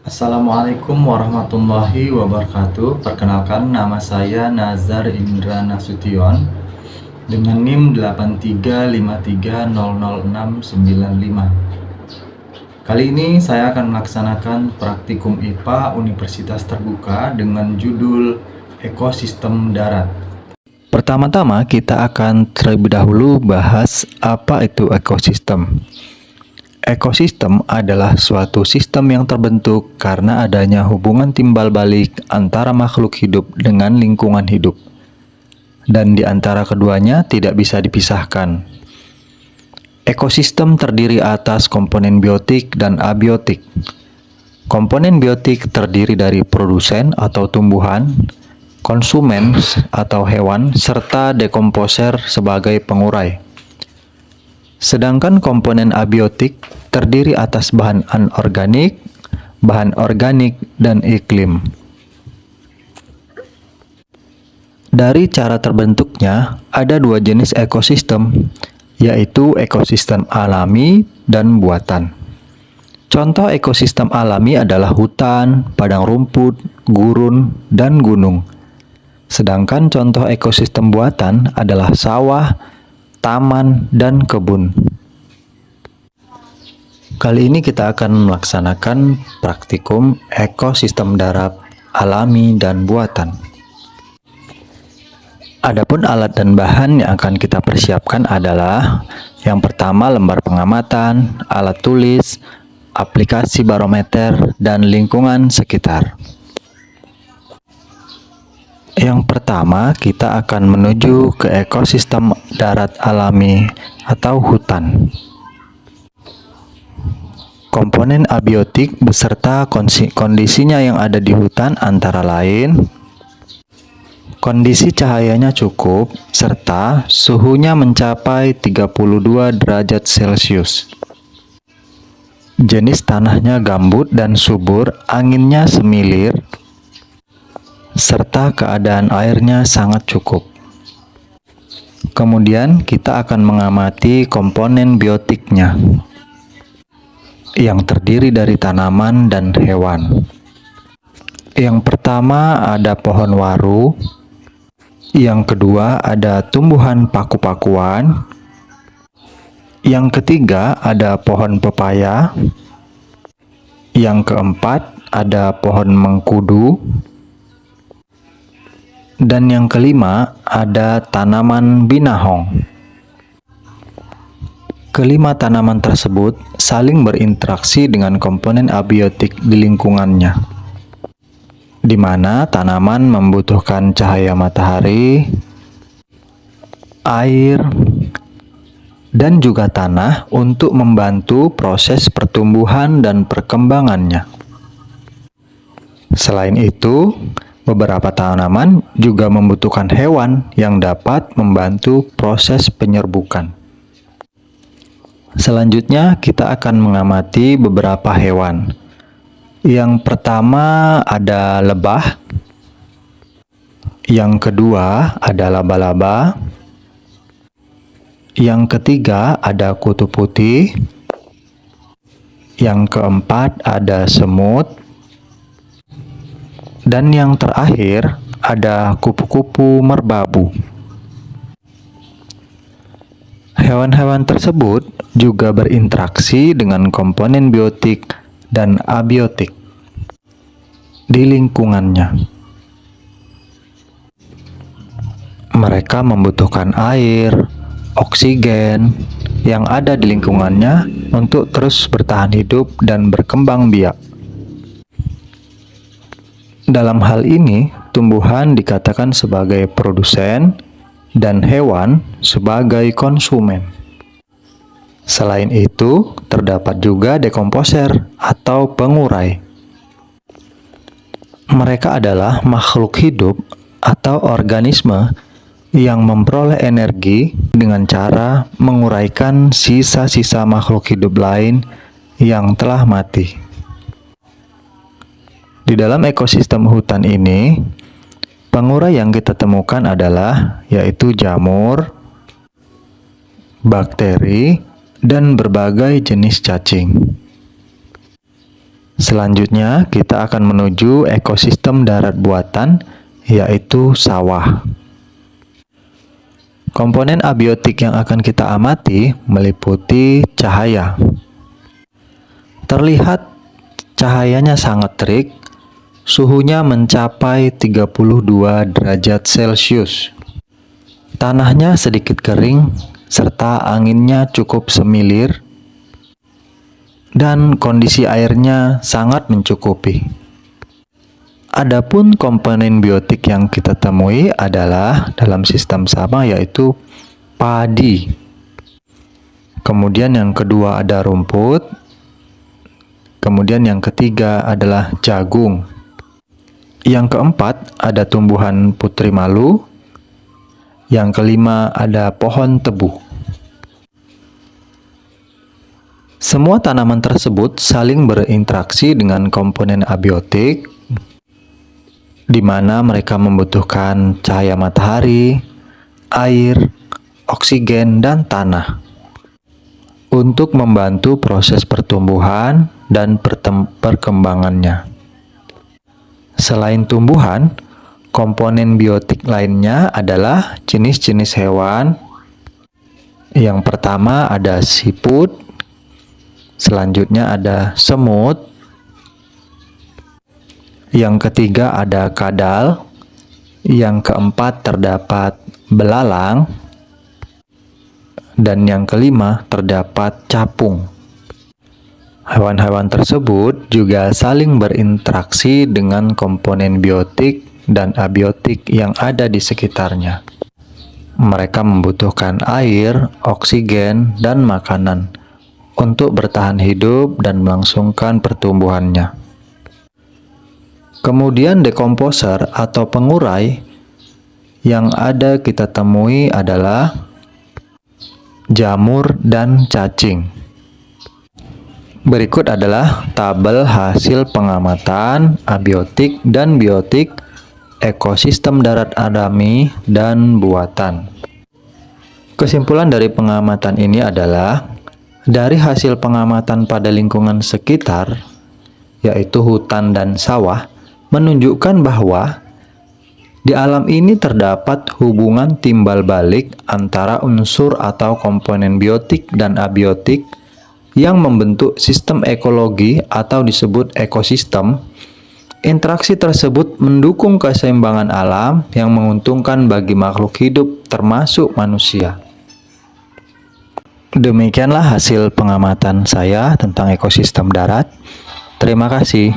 Assalamualaikum warahmatullahi wabarakatuh. Perkenalkan, nama saya Nazar Indra Nasution dengan NIM 835300695. Kali ini saya akan melaksanakan praktikum IPA Universitas Terbuka dengan judul Ekosistem Darat. Pertama-tama kita akan terlebih dahulu bahas apa itu ekosistem. Ekosistem adalah suatu sistem yang terbentuk karena adanya hubungan timbal balik antara makhluk hidup dengan lingkungan hidup, dan di antara keduanya tidak bisa dipisahkan. Ekosistem terdiri atas komponen biotik dan abiotik. Komponen biotik terdiri dari produsen atau tumbuhan, konsumen atau hewan, serta dekomposer sebagai pengurai. Sedangkan komponen abiotik terdiri atas bahan anorganik, bahan organik, dan iklim. Dari cara terbentuknya, ada dua jenis ekosistem, yaitu ekosistem alami dan buatan. Contoh ekosistem alami adalah hutan, padang rumput, gurun, dan gunung. Sedangkan contoh ekosistem buatan adalah sawah, taman, dan kebun. Kali ini kita akan melaksanakan praktikum ekosistem darat alami dan buatan. Adapun alat dan bahan yang akan kita persiapkan adalah yang pertama lembar pengamatan, alat tulis, aplikasi barometer, dan lingkungan sekitar. Yang pertama, kita akan menuju ke ekosistem darat alami atau hutan. Komponen abiotik beserta kondisinya yang ada di hutan antara lain kondisi cahayanya cukup serta suhunya mencapai 32 derajat Celcius. Jenis tanahnya gambut dan subur, anginnya semilir, serta keadaan airnya sangat cukup. Kemudian kita akan mengamati komponen biotiknya yang terdiri dari tanaman dan hewan. Yang pertama ada pohon waru, yang kedua ada tumbuhan paku-pakuan, yang ketiga ada pohon pepaya, yang keempat ada pohon mengkudu, dan yang kelima ada tanaman binahong. Kelima tanaman tersebut saling berinteraksi dengan komponen abiotik di lingkungannya, di mana tanaman membutuhkan cahaya matahari, air, dan juga tanah untuk membantu proses pertumbuhan dan perkembangannya. Selain itu, beberapa tanaman juga membutuhkan hewan yang dapat membantu proses penyerbukan. Selanjutnya, kita akan mengamati beberapa hewan. Yang pertama ada lebah, yang kedua ada laba-laba, yang ketiga ada kutu putih, yang keempat ada semut, dan yang terakhir ada kupu-kupu merbabu. Hewan-hewan tersebut juga berinteraksi dengan komponen biotik dan abiotik di lingkungannya. Mereka membutuhkan air, oksigen yang ada di lingkungannya untuk terus bertahan hidup dan berkembang biak. Dalam hal ini, tumbuhan dikatakan sebagai produsen dan hewan sebagai konsumen. Selain itu, terdapat juga dekomposer atau pengurai. Mereka adalah makhluk hidup atau organisme yang memperoleh energi dengan cara menguraikan sisa-sisa makhluk hidup lain yang telah mati. Di dalam ekosistem hutan ini, pengurai yang kita temukan adalah yaitu jamur, bakteri, dan berbagai jenis cacing. Selanjutnya, kita akan menuju ekosistem darat buatan, yaitu sawah. Komponen abiotik yang akan kita amati meliputi cahaya. Terlihat cahayanya sangat terik, suhunya mencapai 32 derajat Celcius. Tanahnya sedikit kering, serta anginnya cukup semilir, dan kondisi airnya sangat mencukupi. Adapun komponen biotik yang kita temui adalah dalam sistem sama, yaitu padi. Kemudian yang kedua ada rumput. Kemudian yang ketiga adalah jagung. Yang keempat ada tumbuhan putri malu. Yang kelima ada pohon tebu. Semua tanaman tersebut saling berinteraksi dengan komponen abiotik, di mana mereka membutuhkan cahaya matahari, air, oksigen, dan tanah untuk membantu proses pertumbuhan dan perkembangannya. Selain tumbuhan, komponen biotik lainnya adalah jenis-jenis hewan. Yang pertama ada siput, selanjutnya ada semut, yang ketiga ada kadal, yang keempat terdapat belalang, dan yang kelima terdapat capung. Hewan-hewan tersebut juga saling berinteraksi dengan komponen biotik dan abiotik yang ada di sekitarnya. Mereka membutuhkan air, oksigen, dan makanan untuk bertahan hidup dan melangsungkan pertumbuhannya. Kemudian dekomposer atau pengurai yang ada kita temui adalah jamur dan cacing. Berikut adalah tabel hasil pengamatan abiotik dan biotik ekosistem darat alami dan buatan. Kesimpulan dari pengamatan ini adalah dari hasil pengamatan pada lingkungan sekitar, yaitu hutan dan sawah, menunjukkan bahwa di alam ini terdapat hubungan timbal balik antara unsur atau komponen biotik dan abiotik yang membentuk sistem ekologi atau disebut ekosistem. Interaksi tersebut mendukung keseimbangan alam yang menguntungkan bagi makhluk hidup termasuk manusia. Demikianlah hasil pengamatan saya tentang ekosistem darat. Terima kasih.